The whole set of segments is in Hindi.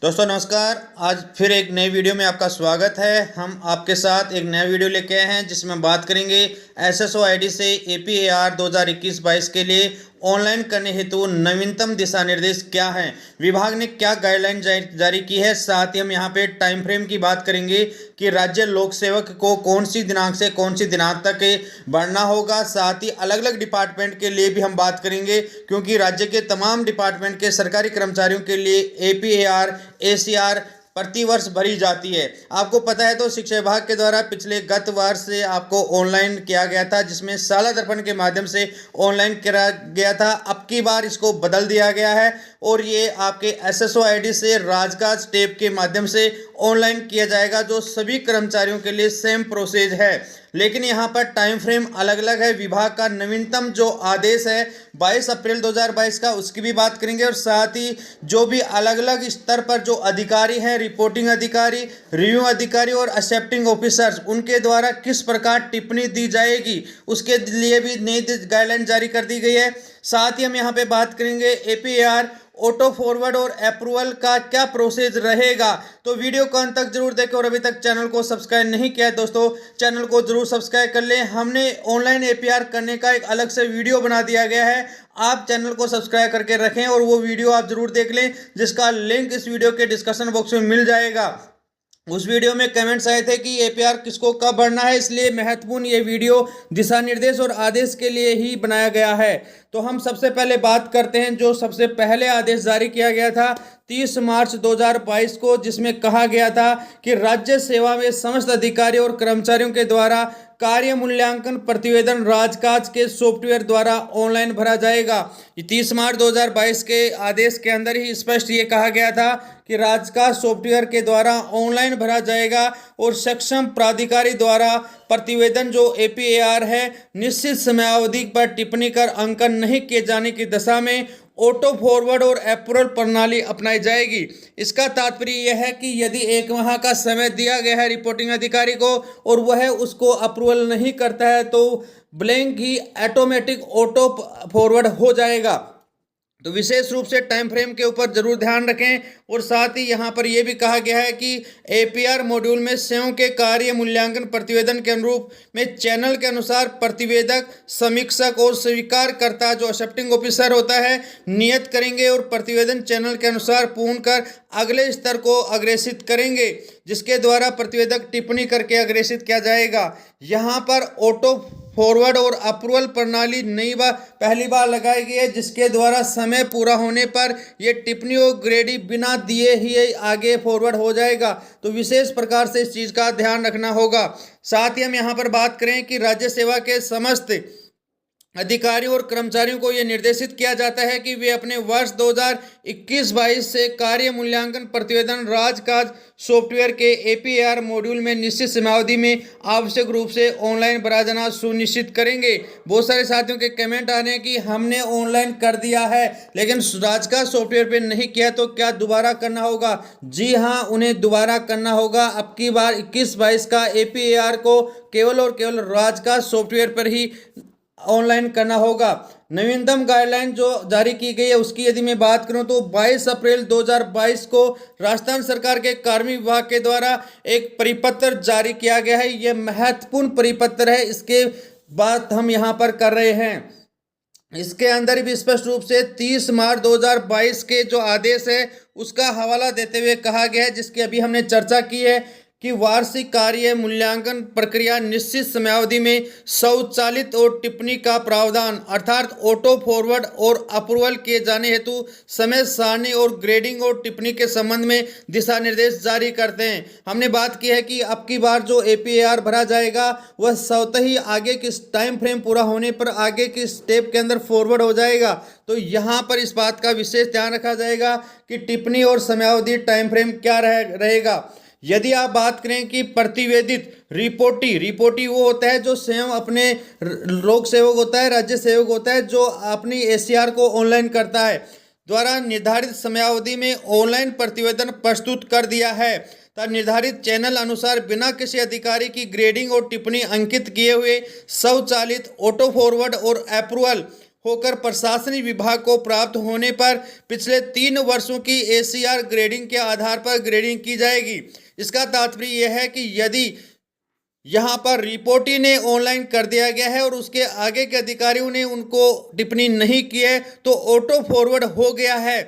दोस्तों नमस्कार। आज फिर एक नई वीडियो में आपका स्वागत है। हम आपके साथ एक नया वीडियो लेके आए हैं जिसमें बात करेंगे एसएसओ आईडी से एपीएआर 2021-22 के लिए ऑनलाइन करने हेतु नवीनतम दिशा निर्देश क्या हैं, विभाग ने क्या गाइडलाइन जारी की है। साथ ही हम यहां पे टाइम फ्रेम की बात करेंगे कि राज्य लोक सेवक को कौन सी दिनांक से कौन सी दिनांक तक बढ़ना होगा। साथ ही अलग अलग डिपार्टमेंट के लिए भी हम बात करेंगे, क्योंकि राज्य के तमाम डिपार्टमेंट के सरकारी कर्मचारियों के लिए एपीएआर एसीआर प्रतिवर्ष भरी जाती है। आपको पता है तो शिक्षा विभाग के द्वारा पिछले गत वर्ष से आपको ऑनलाइन किया गया था, जिसमें साला दर्पण के माध्यम से ऑनलाइन किया गया था। अब की बार इसको बदल दिया गया है और ये आपके एसएसओ आईडी से राजकाज टैब के माध्यम से ऑनलाइन किया जाएगा, जो सभी कर्मचारियों के लिए सेम प्रोसेस है। लेकिन यहाँ पर टाइम फ्रेम अलग अलग है। विभाग का नवीनतम जो आदेश है 22 अप्रैल 2022 का, उसकी भी बात करेंगे। और साथ ही जो भी अलग अलग स्तर पर जो अधिकारी हैं, रिपोर्टिंग अधिकारी, रिव्यू अधिकारी और एक्सेप्टिंग ऑफिसर्स, उनके द्वारा किस प्रकार टिप्पणी दी जाएगी, उसके लिए भी नई गाइडलाइन जारी कर दी गई है। साथ ही हम यहाँ पे बात करेंगे एपीआर ऑटो फॉरवर्ड और अप्रूवल का क्या प्रोसेस रहेगा। तो वीडियो को अंत तक जरूर देखें और अभी तक चैनल को सब्सक्राइब नहीं किया है दोस्तों, चैनल को जरूर सब्सक्राइब कर लें। हमने ऑनलाइन एपीआर करने का एक अलग से वीडियो बना दिया गया है, आप चैनल को सब्सक्राइब करके रखें और वो वीडियो आप जरूर देख लें, जिसका लिंक इस वीडियो के डिस्क्रिप्शन बॉक्स में मिल जाएगा। उस वीडियो में कमेंट्स आए थे कि एपीआर किसको कब भरना है, इसलिए महत्वपूर्ण ये वीडियो दिशा निर्देश और आदेश के लिए ही बनाया गया है। तो हम सबसे पहले बात करते हैं जो सबसे पहले आदेश जारी किया गया था 30 मार्च 2022 को, जिसमें कहा गया था कि राज्य सेवा में समस्त अधिकारी और कर्मचारियों के द्वारा कार्य मूल्यांकन प्रतिवेदन राजकाज के सॉफ्टवेयर द्वारा ऑनलाइन भरा जाएगा। 30 मार्च 2022 के आदेश के अंदर ही स्पष्ट ये कहा गया था कि राजकाज सॉफ्टवेयर के द्वारा ऑनलाइन भरा जाएगा और सक्षम प्राधिकारी द्वारा प्रतिवेदन जो एपीएआर है निश्चित समयावधि पर टिप्पणी कर अंकन नहीं किए जाने की दशा में ऑटो फॉरवर्ड और अप्रूवल प्रणाली अपनाई जाएगी। इसका तात्पर्य यह है कि यदि एक माह का समय दिया गया है रिपोर्टिंग अधिकारी को और वह उसको अप्रूवल नहीं करता है तो ब्लैंक ही ऑटोमेटिक ऑटो फॉरवर्ड हो जाएगा। तो विशेष रूप से टाइम फ्रेम के ऊपर जरूर ध्यान रखें। और साथ ही यहाँ पर यह भी कहा गया है कि एपीआर मॉड्यूल में सेवाओं के कार्य मूल्यांकन प्रतिवेदन के अनुरूप में चैनल के अनुसार प्रतिवेदक, समीक्षक और स्वीकारकर्ता जो एक्सेप्टिंग ऑफिसर होता है नियत करेंगे और प्रतिवेदन चैनल के अनुसार पूर्ण कर अगले स्तर को अग्रेसित करेंगे, जिसके द्वारा प्रतिवेदक टिप्पणी करके अग्रेसित किया जाएगा। यहाँ पर ऑटो फॉरवर्ड और अप्रूवल प्रणाली पहली बार लगाई गई है, जिसके द्वारा समय पूरा होने पर यह टिप्पणी और ग्रेडिंग बिना दिए ही आगे फॉरवर्ड हो जाएगा। तो विशेष प्रकार से इस चीज़ का ध्यान रखना होगा। साथ ही हम यहाँ पर बात करें कि राज्य सेवा के समस्त अधिकारियों और कर्मचारियों को यह निर्देशित किया जाता है कि वे अपने वर्ष 2021-22 से कार्य मूल्यांकन प्रतिवेदन राजकाज सॉफ्टवेयर के एपीआर मॉड्यूल में निश्चित समयावधि में आवश्यक रूप से ऑनलाइन भरा जाना सुनिश्चित करेंगे। बहुत सारे साथियों के कमेंट आ रहे हैं कि हमने ऑनलाइन कर दिया है लेकिन राजकाज सॉफ्टवेयर पे नहीं किया, तो क्या दोबारा करना होगा? जी हाँ, उन्हें दोबारा करना होगा। अब की बार 21-22 का एपीआर को केवल और केवल राजकाज सॉफ्टवेयर पर ही ऑनलाइन करना होगा। नवीनतम गाइडलाइन जो जारी की गई है उसकी यदि मैं बात करूं तो 22 अप्रैल 2022 को राजस्थान सरकार के कार्मिक विभाग के द्वारा एक परिपत्र जारी किया गया है। यह महत्वपूर्ण परिपत्र है, इसके बात हम यहां पर कर रहे हैं। इसके अंदर भी स्पष्ट रूप से 30 मार्च 2022 के जो आदेश है उसका हवाला देते हुए कहा गया है, जिसकी अभी हमने चर्चा की है कि वार्षिक कार्य मूल्यांकन प्रक्रिया निश्चित समयावधि में स्वचालित और टिप्पणी का प्रावधान अर्थात ऑटो फॉरवर्ड और अप्रूवल किए जाने हेतु समय सारणी और ग्रेडिंग और टिप्पणी के संबंध में दिशा निर्देश जारी करते हैं। हमने बात की है कि अब की बार जो एपीआर भरा जाएगा वह स्वतः ही आगे की टाइम फ्रेम पूरा होने पर आगे की स्टेप के अंदर फॉरवर्ड हो जाएगा। तो यहाँ पर इस बात का विशेष ध्यान रखा जाएगा कि टिप्पणी और समयावधि टाइम फ्रेम क्या रहेगा। यदि आप बात करें कि प्रतिवेदित रिपोर्टी वो होता है जो स्वयं अपने लोक सेवक होता है, राज्य सेवक होता है, जो अपनी एसीआर को ऑनलाइन करता है, द्वारा निर्धारित समयावधि में ऑनलाइन प्रतिवेदन प्रस्तुत कर दिया है तथा निर्धारित चैनल अनुसार बिना किसी अधिकारी की ग्रेडिंग और टिप्पणी अंकित किए हुए स्वचालित ऑटो फॉरवर्ड और अप्रूवल होकर प्रशासनिक विभाग को प्राप्त होने पर पिछले 3 वर्षों की एसीआर ग्रेडिंग के आधार पर ग्रेडिंग की जाएगी। इसका तात्पर्य यह है कि यदि यहाँ पर रिपोर्ट ही ने ऑनलाइन कर दिया गया है और उसके आगे के अधिकारियों ने उनको टिप्पणी नहीं की है तो ऑटो फॉरवर्ड हो गया है,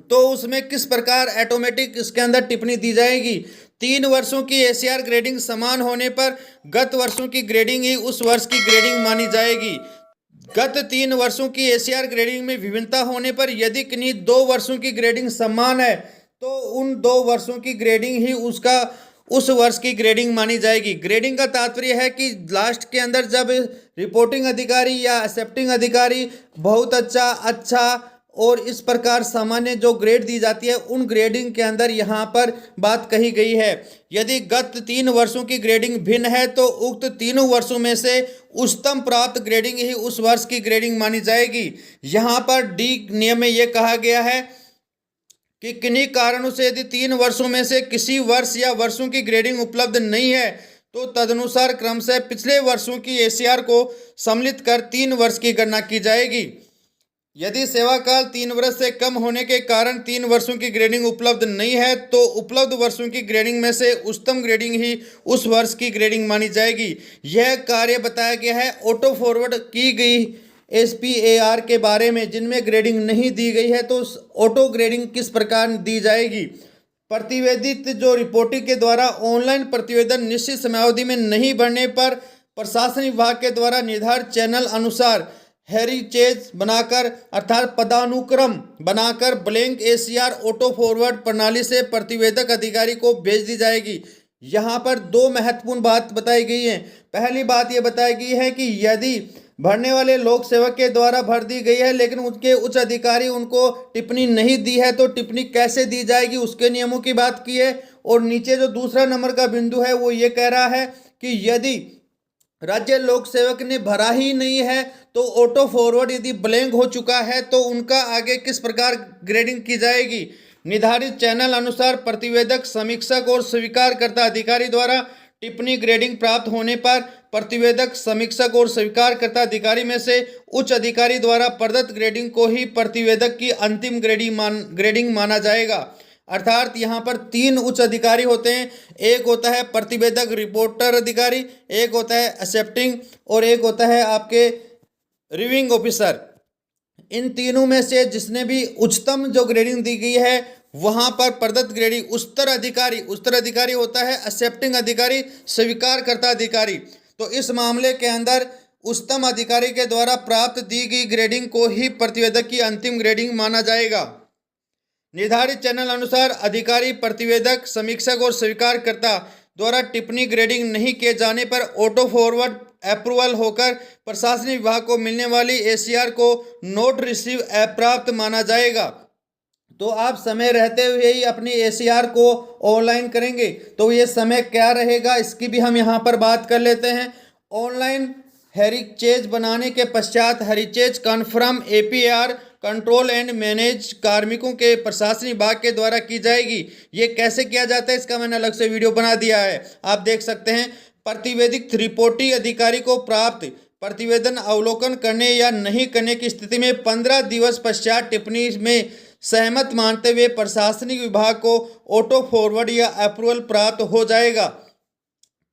तो उसमें किस प्रकार ऑटोमेटिक इसके अंदर टिप्पणी दी जाएगी। 3 वर्षों की एसीआर ग्रेडिंग समान होने पर गत वर्षों की ग्रेडिंग ही उस वर्ष की ग्रेडिंग मानी जाएगी। गत 3 वर्षों की एसीआर ग्रेडिंग में विभिन्नता होने पर यदि किन्हीं 2 वर्षों की ग्रेडिंग समान है तो उन 2 वर्षों की ग्रेडिंग ही उस वर्ष की ग्रेडिंग मानी जाएगी। ग्रेडिंग का तात्पर्य है कि लास्ट के अंदर जब रिपोर्टिंग अधिकारी या एक्सेप्टिंग अधिकारी बहुत अच्छा और इस प्रकार सामान्य जो ग्रेड दी जाती है उन ग्रेडिंग के अंदर यहाँ पर बात कही गई है। यदि गत 3 वर्षों की ग्रेडिंग भिन्न है तो उक्त 3 वर्षों में से उच्चतम प्राप्त ग्रेडिंग ही उस वर्ष की ग्रेडिंग मानी जाएगी। यहाँ पर डी नियम में यह कहा गया है कि किन्हीं कारणों से यदि 3 वर्षों में से किसी वर्ष या वर्षों की ग्रेडिंग उपलब्ध नहीं है तो तदनुसार क्रमशः पिछले वर्षों की एसीआर को सम्मिलित कर 3 वर्ष की गणना की जाएगी। यदि सेवा काल 3 वर्ष से कम होने के कारण 3 वर्षों की ग्रेडिंग उपलब्ध नहीं है तो उपलब्ध वर्षों की ग्रेडिंग में से उच्चतम ग्रेडिंग ही उस वर्ष की ग्रेडिंग मानी जाएगी। यह कार्य बताया गया है ऑटो फॉरवर्ड की गई एसपीएआर के बारे में जिनमें ग्रेडिंग नहीं दी गई है तो ऑटो ग्रेडिंग किस प्रकार दी जाएगी। प्रतिवेदित जो रिपोर्टिंग के द्वारा ऑनलाइन प्रतिवेदन निश्चित समयावधि में नहीं भरने पर प्रशासन विभाग के द्वारा निर्धारित चैनल अनुसार हेरिटेज बनाकर अर्थात पदानुक्रम बनाकर ब्लैंक एसीआर ऑटो फॉरवर्ड प्रणाली से प्रतिवेदक अधिकारी को भेज दी जाएगी। यहाँ पर 2 महत्वपूर्ण बात बताई गई है। पहली बात यह बताई गई है कि यदि भरने वाले लोक सेवक के द्वारा भर दी गई है लेकिन उनके उच्च अधिकारी उनको टिप्पणी नहीं दी है तो टिप्पणी कैसे दी जाएगी उसके नियमों की बात की है। और नीचे जो दूसरा नंबर का बिंदु है वो ये कह रहा है कि यदि राज्य लोक सेवक ने भरा ही नहीं है तो ऑटो फॉरवर्ड यदि ब्लैंक हो चुका है तो उनका आगे किस प्रकार ग्रेडिंग की जाएगी। निर्धारित चैनल अनुसार प्रतिवेदक समीक्षक और स्वीकारकर्ता अधिकारी द्वारा टिप्पणी ग्रेडिंग प्राप्त होने पर प्रतिवेदक समीक्षक और स्वीकारकर्ता अधिकारी में से उच्च अधिकारी द्वारा प्रदत्त ग्रेडिंग को ही प्रतिवेदक की अंतिम ग्रेडिंग माना जाएगा। अर्थात यहाँ पर 3 उच्च अधिकारी होते हैं, एक होता है प्रतिवेदक रिपोर्टर अधिकारी, एक होता है एक्सेप्टिंग और एक होता है आपके रिव्यूइंग ऑफिसर। इन तीनों में से जिसने भी उच्चतम जो ग्रेडिंग दी गई है वहां पर प्रदत्त ग्रेडिंग उच्चतर अधिकारी होता है एक्सेप्टिंग अधिकारी, स्वीकारकर्ता अधिकारी। तो इस मामले के अंदर उच्चतम अधिकारी के द्वारा प्राप्त दी गई ग्रेडिंग को ही प्रतिवेदक की अंतिम ग्रेडिंग माना जाएगा। निर्धारित चैनल अनुसार अधिकारी, प्रतिवेदक, समीक्षक और स्वीकारकर्ता द्वारा टिप्पणी ग्रेडिंग नहीं किए जाने पर ऑटो फॉरवर्ड अप्रूवल होकर प्रशासनिक विभाग को मिलने वाली एसीआर को नोट रिसीव अप्राप्त माना जाएगा। तो आप समय रहते हुए ही अपनी एसीआर को ऑनलाइन करेंगे तो ये समय क्या रहेगा इसकी भी हम यहाँ पर बात कर लेते हैं। ऑनलाइन हेरिटेज बनाने के पश्चात heritage confirm APR control and manage कार्मिकों के प्रशासनिक विभाग के द्वारा की जाएगी। ये कैसे किया जाता है इसका मैंने अलग से वीडियो बना दिया है, आप देख सकते हैं। प्रतिवेदित रिपोर्टिंग अधिकारी को प्राप्त प्रतिवेदन अवलोकन करने या नहीं करने की स्थिति में 15 दिवस पश्चात टिप्पणी में सहमत मानते हुए प्रशासनिक विभाग को ऑटो फॉरवर्ड या अप्रूवल प्राप्त हो जाएगा।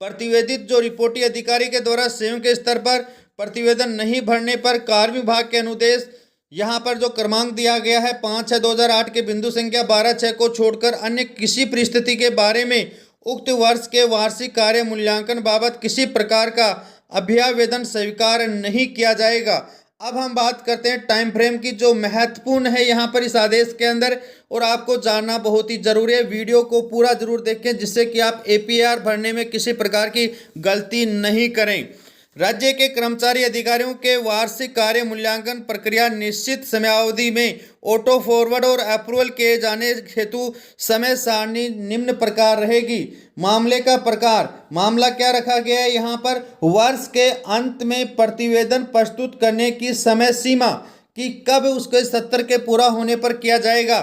प्रतिवेदित जो रिपोर्टिंग अधिकारी के द्वारा स्वयं के स्तर पर प्रतिवेदन नहीं भरने पर कार्य विभाग के अनुदेश यहाँ पर जो क्रमांक दिया गया है 5/6/2008 के बिंदु संख्या 12/6 को छोड़कर अन्य किसी परिस्थिति के बारे में उक्त वर्ष के वार्षिक कार्य मूल्यांकन बाबत किसी प्रकार का अभ्यावेदन स्वीकार नहीं किया जाएगा। अब हम बात करते हैं टाइम फ्रेम की जो महत्वपूर्ण है यहाँ पर इस आदेश के अंदर और आपको जानना बहुत ही जरूरी है। वीडियो को पूरा जरूर देखें जिससे कि आप एपीआर भरने में किसी प्रकार की गलती नहीं करें। राज्य के कर्मचारी अधिकारियों के वार्षिक कार्य मूल्यांकन प्रक्रिया निश्चित समयावधि में ऑटो फॉरवर्ड और अप्रूवल किए जाने हेतु समय सारणी निम्न प्रकार रहेगी। मामले का प्रकार, मामला क्या रखा गया है यहाँ पर, वर्ष के अंत में प्रतिवेदन प्रस्तुत करने की समय सीमा कि कब उसके 70 के पूरा होने पर किया जाएगा।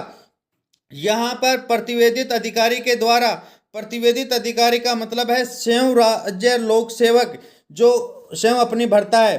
यहाँ पर प्रतिवेदित अधिकारी के द्वारा, प्रतिवेदित अधिकारी का मतलब है स्वयं राज्य लोक सेवक जो स्वयं अपनी भरता है।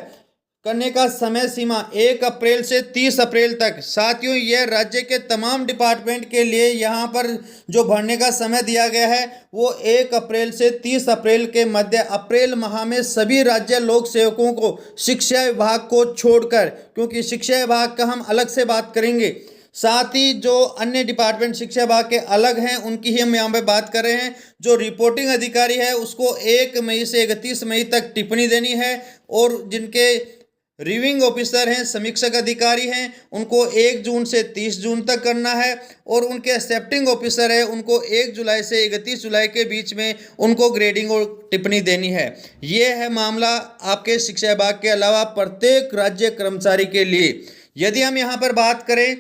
करने का समय सीमा 1 अप्रैल से 30 अप्रैल तक। साथियों, यह राज्य के तमाम डिपार्टमेंट के लिए यहाँ पर जो भरने का समय दिया गया है वो 1 अप्रैल से 30 अप्रैल के मध्य। अप्रैल माह में सभी राज्य लोक सेवकों को शिक्षा विभाग को छोड़कर, क्योंकि शिक्षा विभाग का हम अलग से बात करेंगे, साथ ही जो अन्य डिपार्टमेंट शिक्षा विभाग के अलग हैं उनकी ही हम यहाँ पे बात कर रहे हैं। जो रिपोर्टिंग अधिकारी है उसको 1 मई से 31 मई तक टिप्पणी देनी है, और जिनके रिव्यूइंग ऑफिसर हैं, समीक्षक अधिकारी हैं, उनको 1 जून से 30 जून तक करना है, और उनके एक्सेप्टिंग ऑफिसर है उनको 1 जुलाई से 31 जुलाई के बीच में उनको ग्रेडिंग और टिप्पणी देनी है। ये है मामला आपके शिक्षा विभाग के अलावा प्रत्येक राज्य कर्मचारी के लिए। यदि हम यहाँ पर बात करें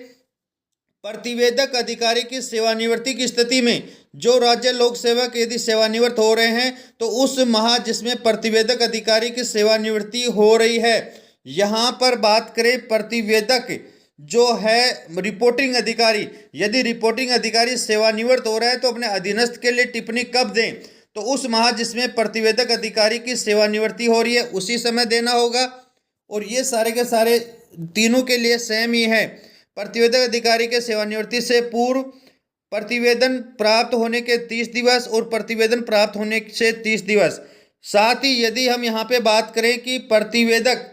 प्रतिवेदक अधिकारी की सेवानिवृत्ति की स्थिति में, जो राज्य लोक सेवक यदि सेवानिवृत्त हो रहे हैं तो उस माह जिसमें प्रतिवेदक अधिकारी की सेवानिवृत्ति हो रही है, यहाँ पर बात करें प्रतिवेदक जो है रिपोर्टिंग अधिकारी, यदि रिपोर्टिंग अधिकारी सेवानिवृत्त हो रहा है तो अपने अधीनस्थ के लिए टिप्पणी कब दें, तो उस माह जिसमें प्रतिवेदक अधिकारी की सेवानिवृत्ति हो रही है उसी समय देना होगा। और ये सारे के सारे तीनों के लिए सेम ही है। प्रतिवेदक अधिकारी के सेवानिवृत्ति से पूर्व, प्रतिवेदन प्राप्त होने के 30 दिवस और प्रतिवेदन प्राप्त होने से 30 दिवस। साथ ही यदि हम यहाँ पे बात करें कि प्रतिवेदक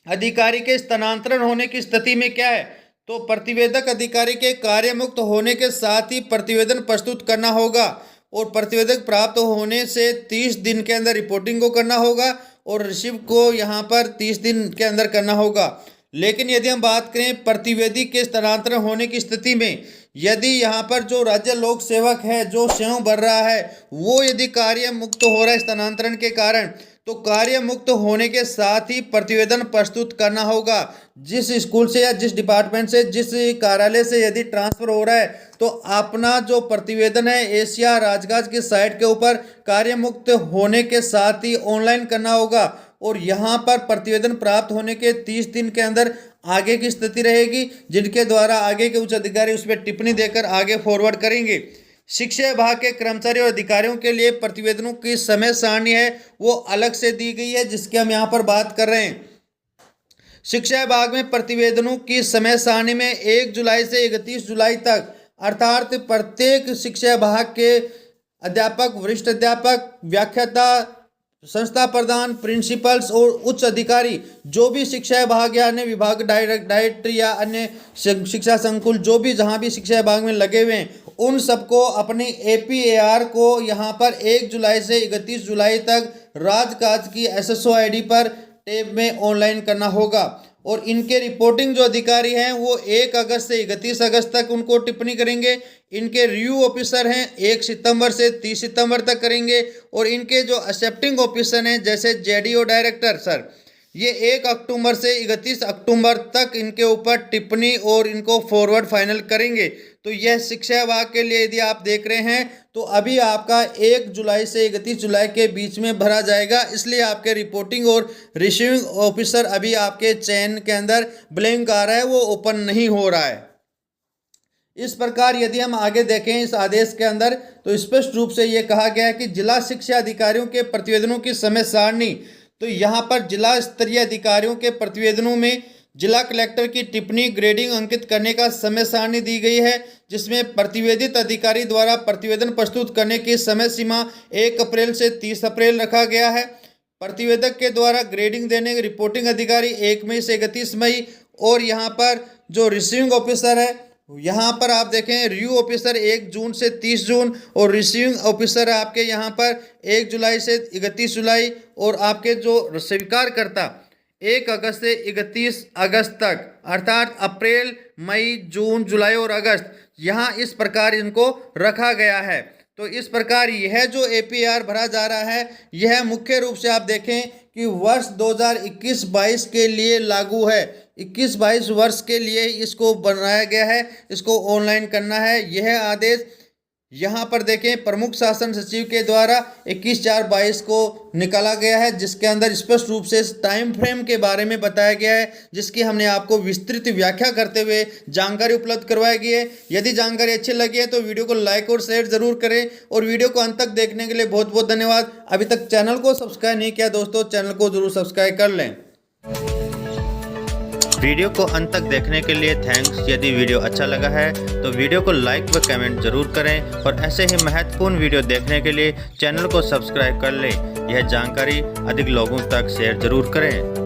अधिकारी के स्थानांतरण होने की स्थिति में क्या है, तो प्रतिवेदक अधिकारी के कार्य मुक्त होने के साथ ही प्रतिवेदन प्रस्तुत करना होगा, और प्रतिवेदक प्राप्त होने से 30 दिन के अंदर रिपोर्टिंग को करना होगा, और रिसीव को यहाँ पर 30 दिन के अंदर करना होगा। लेकिन यदि हम बात करें प्रतिवेदी के स्थानांतरण होने की स्थिति में, यदि यहाँ पर जो राज्य लोक सेवक है जो सेवा भर रहा है वो यदि कार्य मुक्त हो रहा है स्थानांतरण के कारण, तो कार्य मुक्त होने के साथ ही प्रतिवेदन प्रस्तुत करना होगा। जिस स्कूल से या जिस डिपार्टमेंट से, जिस कार्यालय से यदि ट्रांसफर हो रहा है तो अपना जो प्रतिवेदन है एशिया राजकाज की साइट के ऊपर कार्य मुक्त होने के साथ ही ऑनलाइन करना होगा, और यहाँ पर प्रतिवेदन प्राप्त होने के 30 दिन के अंदर आगे की स्थिति रहेगी, जिनके द्वारा आगे के उच्च अधिकारी उस पर टिप्पणी देकर आगे फॉरवर्ड करेंगे। शिक्षा विभाग के कर्मचारी और अधिकारियों के लिए प्रतिवेदनों की समय सारणी है वो अलग से दी गई है, जिसकी हम यहाँ पर बात कर रहे हैं। शिक्षा विभाग में प्रतिवेदनों की समय सारणी में 1 जुलाई से 31 जुलाई तक, अर्थात प्रत्येक शिक्षा विभाग के अध्यापक, वरिष्ठ अध्यापक, व्याख्याता, संस्था प्रधान, प्रिंसिपल्स और उच्च अधिकारी जो भी शिक्षा विभाग या अन्य विभाग डायरेक्टर या अन्य शिक्षा संकुल जो भी जहां भी शिक्षा विभाग में लगे हुए हैं, उन सबको अपने APAR को यहाँ पर 1 जुलाई से 31 जुलाई तक राजकाज की SSO ID पर टैब में ऑनलाइन करना होगा। और इनके रिपोर्टिंग जो अधिकारी हैं वो 1 अगस्त से 31 अगस्त तक उनको टिप्पणी करेंगे। इनके रिव्यू ऑफिसर हैं 1 सितंबर से 30 सितंबर तक करेंगे, और इनके जो एक्सेप्टिंग ऑफिसर हैं जैसे JDO डायरेक्टर सर, ये 1 अक्टूबर से 31 अक्टूबर तक इनके ऊपर टिप्पणी और इनको फॉरवर्ड फाइनल करेंगे। तो यह शिक्षा विभाग के लिए यदि आप देख रहे हैं तो अभी आपका 1 जुलाई से 31 जुलाई के बीच में भरा जाएगा, इसलिए आपके रिपोर्टिंग और रिसीविंग ऑफिसर अभी आपके चयन के अंदर ब्लैंक आ रहा है, वो ओपन नहीं हो रहा है। इस प्रकार यदि हम आगे देखें इस आदेश के अंदर तो स्पष्ट रूप से ये कहा गया है कि जिला शिक्षा अधिकारियों के प्रतिवेदनों की समय सारणी, तो यहाँ पर जिला स्तरीय अधिकारियों के प्रतिवेदनों में जिला कलेक्टर की टिप्पणी ग्रेडिंग अंकित करने का समय सारणी दी गई है, जिसमें प्रतिवेदित अधिकारी द्वारा प्रतिवेदन प्रस्तुत करने की समय सीमा 1 अप्रैल से 30 अप्रैल रखा गया है। प्रतिवेदक के द्वारा ग्रेडिंग देने रिपोर्टिंग अधिकारी 1 मई से 31 मई, और यहाँ पर जो रिसीविंग ऑफिसर है यहाँ पर आप देखें रिव्यू ऑफिसर 1 जून से 30 जून, और रिसीविंग ऑफिसर आपके यहाँ पर 1 जुलाई से 31 जुलाई, और आपके जो स्वीकारकर्ता 1 अगस्त से 31 अगस्त तक, अर्थात अप्रैल, मई, जून, जुलाई और अगस्त, यहाँ इस प्रकार इनको रखा गया है। तो इस प्रकार यह जो APAR भरा जा रहा है यह मुख्य रूप से आप देखें कि वर्ष 2021-22 के लिए लागू है। 21-22 वर्ष के लिए इसको बनाया गया है, इसको ऑनलाइन करना है। यह आदेश यहाँ पर देखें प्रमुख शासन सचिव के द्वारा 21/4/22 को निकाला गया है, जिसके अंदर स्पष्ट रूप से टाइम फ्रेम के बारे में बताया गया है, जिसकी हमने आपको विस्तृत व्याख्या करते हुए जानकारी उपलब्ध करवाई गई है। यदि जानकारी अच्छी लगी है तो वीडियो को लाइक और शेयर जरूर करें, और वीडियो को अंत तक देखने के लिए बहुत बहुत धन्यवाद। अभी तक चैनल को सब्सक्राइब नहीं किया दोस्तों, चैनल को जरूर सब्सक्राइब कर लें। वीडियो को अंत तक देखने के लिए थैंक्स। यदि वीडियो अच्छा लगा है तो वीडियो को लाइक व कमेंट जरूर करें और ऐसे ही महत्वपूर्ण वीडियो देखने के लिए चैनल को सब्सक्राइब कर लें। यह जानकारी अधिक लोगों तक शेयर जरूर करें।